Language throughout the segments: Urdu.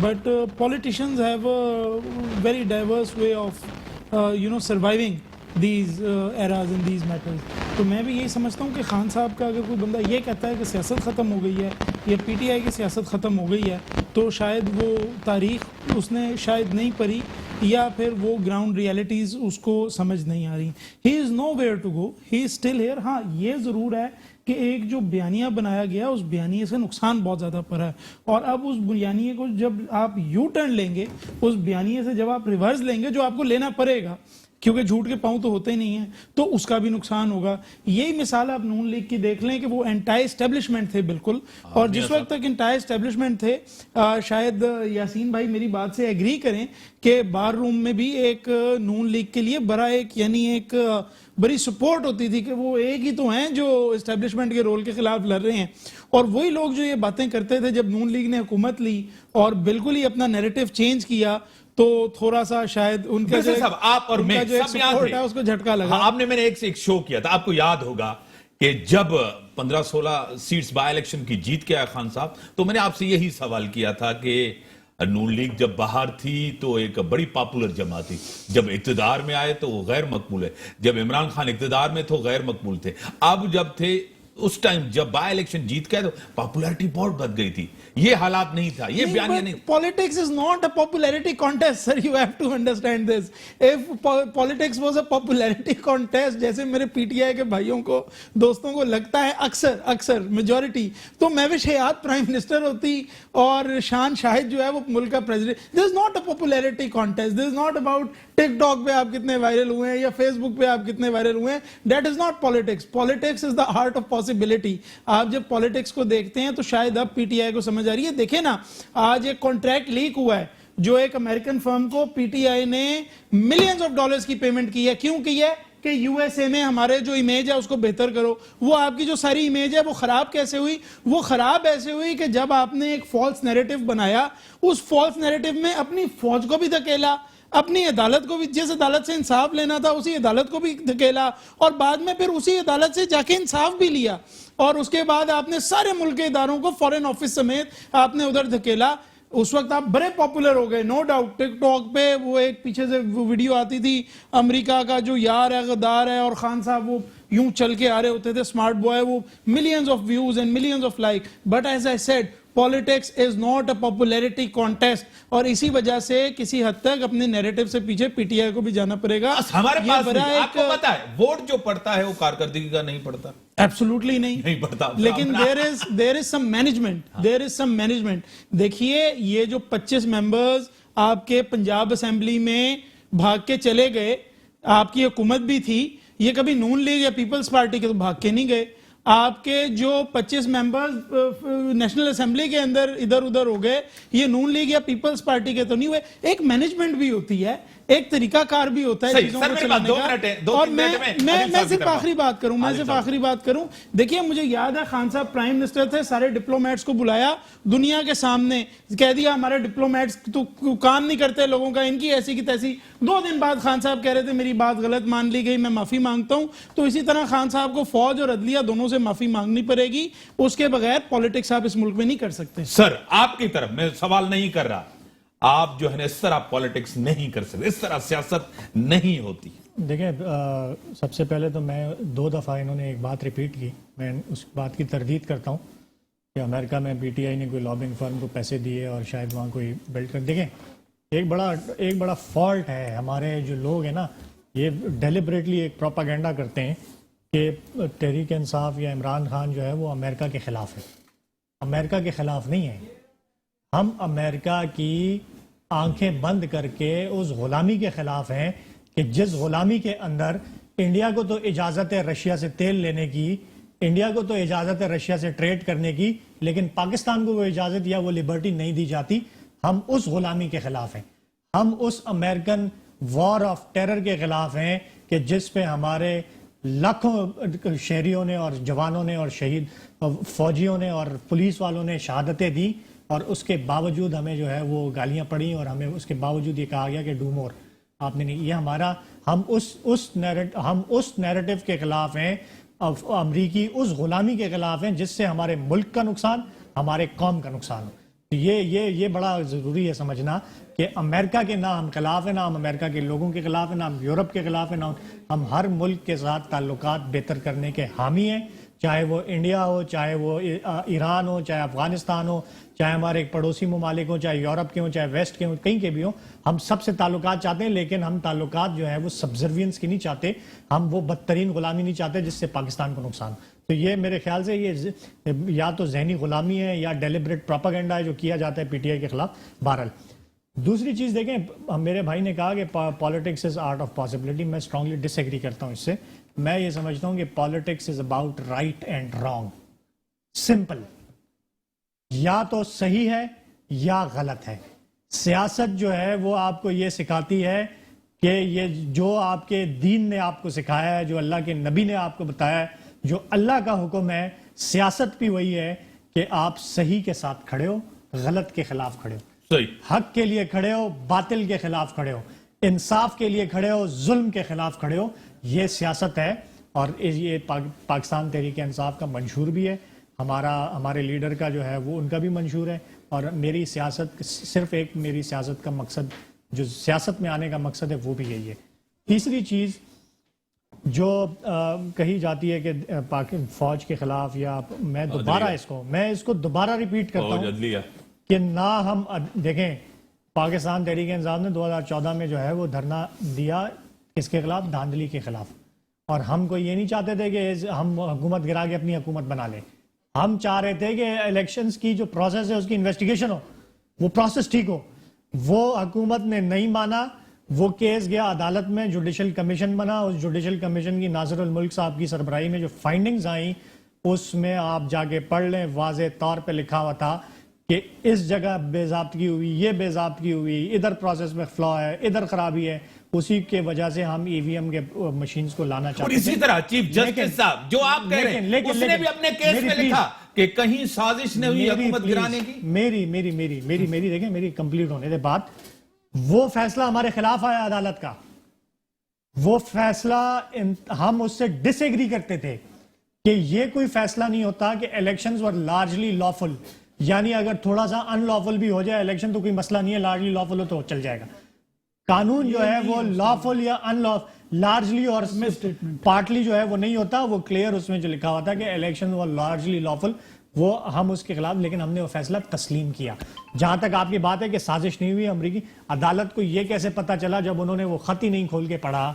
but politicians have a very diverse way of surviving these eras and these matters. تو میں بھی یہی سمجھتا ہوں کہ خان صاحب کا اگر کوئی بندہ یہ کہتا ہے کہ سیاست ختم ہو گئی ہے یا پی ٹی آئی کی سیاست ختم ہو گئی ہے تو شاید وہ تاریخ اس نے شاید نہیں پڑھی یا پھر وہ گراؤنڈ ریالٹیز اس کو سمجھ نہیں آ رہی. He is no where to go, he is still here. ہاں یہ ضرور ہے کہ ایک جو بیانیہ بنایا گیا اس بیانیے سے نقصان بہت زیادہ پڑا ہے, اور اب اس بیانیے کو جب آپ یو ٹرن لیں گے, اس بیانیے سے جب آپ ریورس لیں گے, جو آپ کو لینا پڑے گا کیونکہ جھوٹ کے پاؤں تو ہوتے ہی نہیں ہیں, تو اس کا بھی نقصان ہوگا. یہی مثال آپ نون لیگ کی دیکھ لیں کہ وہ انٹائی اسٹیبلشمنٹ تھے بالکل, اور جس وقت تک انٹائی اسٹیبلشمنٹ تھے, شاید یاسین بھائی میری بات سے ایگری کریں کہ بار روم میں بھی ایک نون لیگ کے لیے بڑا ایک یعنی ایک بڑی سپورٹ ہوتی تھی کہ وہ ایک ہی تو ہیں جو اسٹیبلشمنٹ کے رول کے خلاف لڑ رہے ہیں. اور وہی لوگ جو یہ باتیں کرتے تھے جب نون لیگ نے حکومت لی اور بالکل ہی اپنا نیریٹو چینج کیا, تو تھوڑا سا شاید ان کا جو آپ اور میں سب یاد ہے اس کو جھٹکا لگا. آپ نے میں نے ایک شو کیا تھا, آپ کو یاد ہوگا کہ جب 15-16 سیٹس بائی الیکشن کی جیت کے آئے خان صاحب, تو میں نے آپ سے یہی سوال کیا تھا کہ نون لیگ جب باہر تھی تو ایک بڑی پاپولر جماعت تھی, جب اقتدار میں آئے تو وہ غیر مقبول ہے, جب عمران خان اقتدار میں تو غیر مقبول تھے, اب جب تھے اس ٹائم جب بائی الیکشن جیت گئے تو پاپولیرٹی بہت بڑھ گئی تھی. یہ حالات نہیں تھا, یہ بیانیہ نہیں. Politics is not a popularity contest, sir. You have to understand this. If politics was a popularity contest, جیسے میرے پی ٹی آئی کے بھائیوں کو دوستوں کو لگتا ہے اکثر میجورٹی, تو مہوش حیات پرائم منسٹر ہوتی اور شان شاہد جو ہے وہ ملک کا president. This is not a popularity contest. This is not about TikTok پہ آپ کتنے وائرل ہوئے ہیں یا فیس بک پہ آپ کتنے وائرل ہوئے ہیں. That is not politics. Politics is the art of possibility. آپ جب پالیٹکس کو دیکھتے ہیں تو شاید اب پی ٹی آئی کو سمجھ آ رہی ہے. دیکھیں نا, آج ایک کانٹریکٹ لیک ہوا ہے جو ایک امریکن فرم کو پی ٹی آئی نے ملینز آف ڈالرز کی پیمنٹ کی ہے. کیوں کی ہے؟ کہ یو ایس اے میں ہمارے جو امیج ہے اس کو بہتر کرو. وہ آپ کی جو ساری امیج ہے وہ خراب کیسے ہوئی؟ وہ خراب ایسے ہوئی کہ جب آپ نے ایک فالس نیریٹو بنایا, اس فالس نیریٹو میں اپنی فوج کو بھی دھکیلا, اپنی عدالت کو بھی, جس عدالت سے انصاف لینا تھا اسی عدالت کو بھی دھکیلا, اور بعد میں پھر اسی عدالت سے جا کے انصاف بھی لیا, اور اس کے بعد آپ نے سارے ملک کے اداروں کو فورن آفس سمیت آپ نے ادھر دھکیلا. اس وقت آپ بڑے پاپولر ہو گئے, نو ڈاؤٹ. ٹک ٹاک پہ وہ ایک پیچھے سے ویڈیو آتی تھی, امریکہ کا جو یار ہے غدار ہے, اور خان صاحب وہ یوں چل کے آ رہے ہوتے تھے اسمارٹ بوائے, وہ millions of views and millions of like. But as I said, politics is not a popularity contest, اور اسی وجہ سے کسی حد تک اپنے نیریٹو سے پیچھے پی ٹی آئی کو بھی جانا پڑے گا. ہمارے پاس آپ کو پتا ہے ووٹ جو پڑتا ہے وہ کارکردگی کا نہیں پڑتا. ایبسولوٹلی نہیں پڑتا, لیکن there is some management. دیکھیے یہ جو 25 ممبرز آپ کے پنجاب اسمبلی میں بھاگ کے چلے گئے, آپ کی حکومت بھی تھی, یہ کبھی نون لیگ یا پیپلز پارٹی کے تو بھاگ کے نہیں گئے. آپ کے جو 25 ممبرز نیشنل اسمبلی کے اندر ادھر ادھر ہو گئے, یہ نون لیگ یا پیپلز پارٹی کے تو نہیں ہوئے. ایک مینجمنٹ بھی ہوتی ہے, ایک طریقہ کار بھی ہوتا ہے چیزوں کو چلانے کا. اور میں صرف آخری بات کروں, دیکھیے مجھے یاد ہے خان صاحب پرائم منسٹر تھے, سارے ڈپلومیٹس کو بلایا دنیا کے سامنے, کہہ دیا ہمارے ڈپلومیٹس تو کام نہیں کرتے لوگوں کا, ان کی ایسی کی تیسی. 2 دن بعد خان صاحب کہہ رہے تھے میری بات غلط مان لی گئی, میں معافی مانگتا ہوں. تو اسی طرح خان صاحب کو فوج اور عدلیہ دونوں سے معافی مانگنی پڑے گی, اس کے بغیر پالیٹکس آپ اس ملک میں نہیں کر سکتے. سر آپ کی طرف میں سوال نہیں کر رہا, آپ جو ہے اس طرح پالیٹکس نہیں کر سکتے, اس طرح سیاست نہیں ہوتی. دیکھیں سب سے پہلے تو میں 2 دفعہ انہوں نے ایک بات ریپیٹ کی, میں اس بات کی تردید کرتا ہوں کہ امریکہ میں پی ٹی آئی نے کوئی لابنگ فرم کو پیسے دیے اور شاید وہاں کوئی بلڈ کر. دیکھیں ایک بڑا فالٹ ہے ہمارے جو لوگ ہیں نا, یہ ڈیلیبریٹلی ایک پروپاگینڈا کرتے ہیں کہ تحریک انصاف یا عمران خان جو ہے وہ امریکہ کے خلاف ہے. امریکہ کے خلاف نہیں ہے, ہم امریکہ کی آنکھیں بند کر کے اس غلامی کے خلاف ہیں کہ جس غلامی کے اندر انڈیا کو تو اجازت ہے رشیا سے تیل لینے کی, انڈیا کو تو اجازت ہے رشیا سے ٹریڈ کرنے کی, لیکن پاکستان کو وہ اجازت یا وہ لبرٹی نہیں دی جاتی. ہم اس غلامی کے خلاف ہیں, ہم اس امریکن وار آف ٹیرر کے خلاف ہیں کہ جس پہ ہمارے لاکھوں شہریوں نے اور جوانوں نے اور شہید فوجیوں نے اور پولیس والوں نے شہادتیں دی, اور اس کے باوجود ہمیں جو ہے وہ گالیاں پڑیں اور ہمیں اس کے باوجود یہ کہا گیا کہ ڈو مور. آپ نے نہیں, یہ ہمارا ہم اس نیریٹو کے خلاف ہیں, امریکی اس غلامی کے خلاف ہیں جس سے ہمارے ملک کا نقصان, ہمارے قوم کا نقصان ہو. یہ بڑا ضروری ہے سمجھنا کہ امریکہ کے نہ ہم خلاف ہیں، نہ ہم امریکہ کے لوگوں کے خلاف ہیں، نہ ہم یورپ کے خلاف ہیں، نہ ہم ہر ملک کے ساتھ تعلقات بہتر کرنے کے حامی ہیں، چاہے وہ انڈیا ہو، چاہے وہ ایران ہو، چاہے افغانستان ہو، چاہے ہمارے ایک پڑوسی ممالک ہوں، چاہے یورپ کے ہوں، چاہے ویسٹ کے ہوں، کہیں کے بھی ہوں، ہم سب سے تعلقات چاہتے ہیں، لیکن ہم تعلقات جو ہے وہ سبزروینس کی نہیں چاہتے، ہم وہ بدترین غلامی نہیں چاہتے جس سے پاکستان کو نقصان ہو۔ تو یہ میرے خیال سے یہ یا تو ذہنی غلامی ہے یا ڈیلیبریٹ پروپیگنڈا ہے جو کیا جاتا ہے پی ٹی آئی کے خلاف۔ بہرحال دوسری چیز دیکھیں، میرے بھائی نے کہا کہ politics is art of possibility, میں اسٹرانگلی ڈس ایگری کرتا ہوں اس سے۔ میں یہ سمجھتا ہوں کہ politics is about right and wrong, simple, یا تو صحیح ہے یا غلط ہے۔ سیاست جو ہے وہ آپ کو یہ سکھاتی ہے کہ یہ جو آپ کے دین نے آپ کو سکھایا ہے، جو اللہ کے نبی نے آپ کو بتایا ہے، جو اللہ کا حکم ہے، سیاست بھی وہی ہے کہ آپ صحیح کے ساتھ کھڑے ہو، غلط کے خلاف کھڑے ہو، حق کے لیے کھڑے ہو، باطل کے خلاف کھڑے ہو، انصاف کے لیے کھڑے ہو، ظلم کے خلاف کھڑے ہو۔ یہ سیاست ہے، اور یہ پاکستان تحریک انصاف کا منشور بھی ہے، ہمارے لیڈر کا جو ہے وہ ان کا بھی منشور ہے، اور میری سیاست صرف ایک میری سیاست کا مقصد، جو سیاست میں آنے کا مقصد ہے وہ بھی یہی ہے۔ تیسری چیز جو کہی جاتی ہے کہ فوج کے خلاف، یا میں اس کو دوبارہ ریپیٹ کرتا ہوں کہ نہ ہم دیکھیں، پاکستان تحریک انصاف نے 2014 میں جو ہے وہ دھرنا دیا کس کے خلاف؟ دھاندلی کے خلاف، اور ہم کو یہ نہیں چاہتے تھے کہ ہم حکومت گرا کے اپنی حکومت بنا لیں، ہم چاہ رہے تھے کہ الیکشنز کی جو پروسیس ہے اس کی انویسٹیگیشن ہو، وہ پروسیس ٹھیک ہو۔ وہ حکومت نے نہیں مانا، وہ کیس گیا عدالت میں، جوڈیشل کمیشن بنا، اس جوڈیشل کمیشن کی ناصر الملک صاحب کی سربراہی میں جو فائنڈنگز آئیں اس میں آپ جا کے پڑھ لیں، واضح طور پہ لکھا ہوا تھا کہ اس جگہ بے ضابطگی ہوئی، یہ بے ضابطگی ہوئی، ادھر پروسیس میں فلا ہے، ادھر خرابی ہے، اسی کے وجہ سے ہم ای وی ایم کے مشینز کو لانا چاہتے ہیں۔ اور اسی طرح چیف جسٹس صاحب جو آپ کہہ رہے ہیں اس نے بھی اپنے کیس میں لکھا کہ کہیں سازش نہیں ہوئی حکومت گرانے کی۔ میری دیکھیں، میری کمپلیٹ ہونے دے بعد، وہ فیصلہ ہمارے خلاف آیا عدالت کا، وہ فیصلہ ہم اس سے ڈس ایگری کرتے تھے کہ یہ کوئی فیصلہ نہیں ہوتا کہ الیکشنز ور لارجلی لافل، یعنی اگر تھوڑا سا ان لافل بھی ہو جائے الیکشن تو کوئی مسئلہ نہیں ہے، لارجلی لافل ہو تو چل جائے گا۔ قانون جو ہے وہ لافل یا ان لافل، لارجلی اور پارٹلی جو ہے وہ نہیں ہوتا، وہ کلیئر اس میں جو لکھا ہوا تھا کہ الیکشن ور لارجلی لافل، وہ ہم اس کے خلاف، لیکن ہم نے وہ فیصلہ تسلیم کیا۔ جہاں تک آپ کی بات ہے کہ سازش نہیں ہوئی، امریکی عدالت کو یہ کیسے پتا چلا جب انہوں نے وہ خط ہی نہیں کھول کے پڑھا؟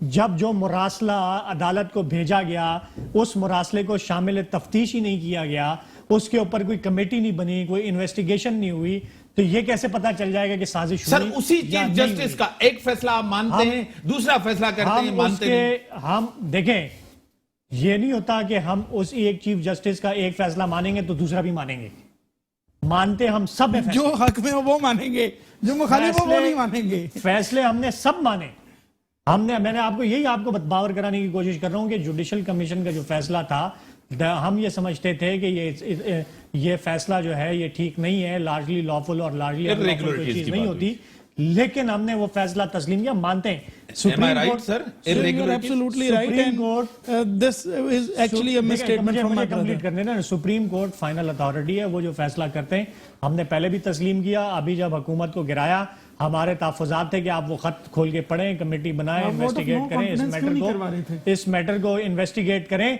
جب جو مراسلہ عدالت کو بھیجا گیا اس مراسلے کو شامل تفتیش ہی نہیں کیا گیا، اس کے اوپر کوئی کمیٹی نہیں بنی، کوئی انویسٹیگیشن نہیں ہوئی، تو یہ کیسے پتا چل جائے گا کہ سازش ہوئی؟ سر اسی چیف جسٹس کا ایک فیصلہ آپ مانتے ہیں، دوسرا فیصلہ کرتے ہیں، مانتے نہیں۔ ہم دیکھیں، یہ نہیں ہوتا کہ ہم اس ایک چیف جسٹس کا ایک فیصلہ مانیں گے تو دوسرا بھی مانیں گے، مانتے ہم سب ہیں، جو حق میں وہ مانیں گے، جو مخالف وہ نہیں مانیں گے۔ فیصلے ہم نے سب مانے، میں نے آپ کو باور کرانے کی کوشش کر رہا ہوں کہ جوڈیشل کمیشن کا جو فیصلہ تھا، ہم یہ سمجھتے تھے کہ یہ فیصلہ جو ہے یہ ٹھیک نہیں ہے، لارجلی لافل اور لارجلی کوئی چیز نہیں ہوتی، لیکن ہم نے وہ فیصلہ تسلیم کیا، مانتے ہیں۔ سپریم کورٹ سر سپریم کورٹ فائنل اتھارٹی ہے، وہ جو فیصلہ کرتے ہیں، ہم نے پہلے بھی تسلیم کیا، ابھی جب حکومت کو گرایا ہمارے تحفظات تھے کہ آپ وہ خط کھول کے پڑھیں، کمیٹی بنائیں، انویسٹیگیٹ کریں، اس میٹر کو انویسٹیگیٹ کریں،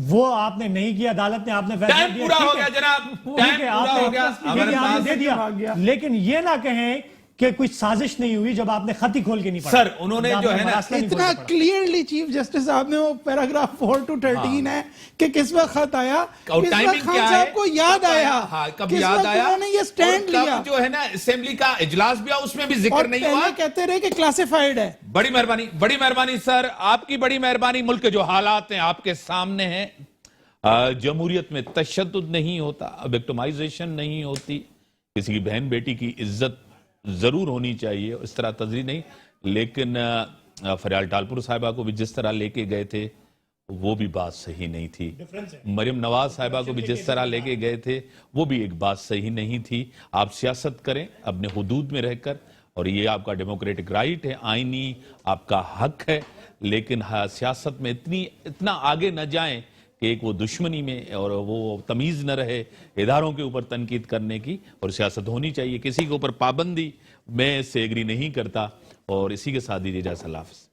وہ آپ نے نہیں کیا، عدالت نے آپ نے فیصلہ دیا، پورا ہو گیا جناب، آپ نے دے دیا، لیکن یہ نہ کہیں کہ کوئی سازش نہیں ہوئی جب آپ نے خط ہی کھول کے نہیں پڑھا۔ سر انہوں نے جو ہے نا اتنا کلیئرلی چیف جسٹس صاحب نے وہ پیراگراف 4 to 13 ہے کہ کس وقت خط آیا، کس وقت خان صاحب کو یاد آیا، کب یاد آیا، انہوں نے یہ سٹینڈ لیا، جو ہے نا اسمبلی کا اجلاس بھی اس میں بھی ذکر نہیں ہوا، کہتے رہے کہ کلاسیفائیڈ ہے۔ بڑی مہربانی سر، آپ کی بڑی مہربانی، ملک کے جو حالات ہیں آپ کے سامنے ہیں، جمہوریت میں تشدد نہیں ہوتا، وکٹمائزیشن نہیں ہوتی، کسی کی بہن بیٹی کی عزت ضرور ہونی چاہیے، اس طرح تذریح نہیں، لیکن فریال ٹالپور صاحبہ کو بھی جس طرح لے کے گئے تھے وہ بھی بات صحیح نہیں تھی، مریم نواز صاحبہ کو بھی جس طرح لے کے گئے تھے وہ بھی ایک بات صحیح نہیں تھی۔ آپ سیاست کریں اپنے حدود میں رہ کر، اور یہ آپ کا ڈیموکریٹک رائٹ ہے، آئینی آپ کا حق ہے، لیکن سیاست میں اتنا آگے نہ جائیں کہ ایک وہ دشمنی میں اور وہ تمیز نہ رہے اداروں کے اوپر تنقید کرنے کی، اور سیاست ہونی چاہیے، کسی کے اوپر پابندی میں اس سے ایگری نہیں کرتا، اور اسی کے ساتھ دیجیے اجازت، اللہ حافظ۔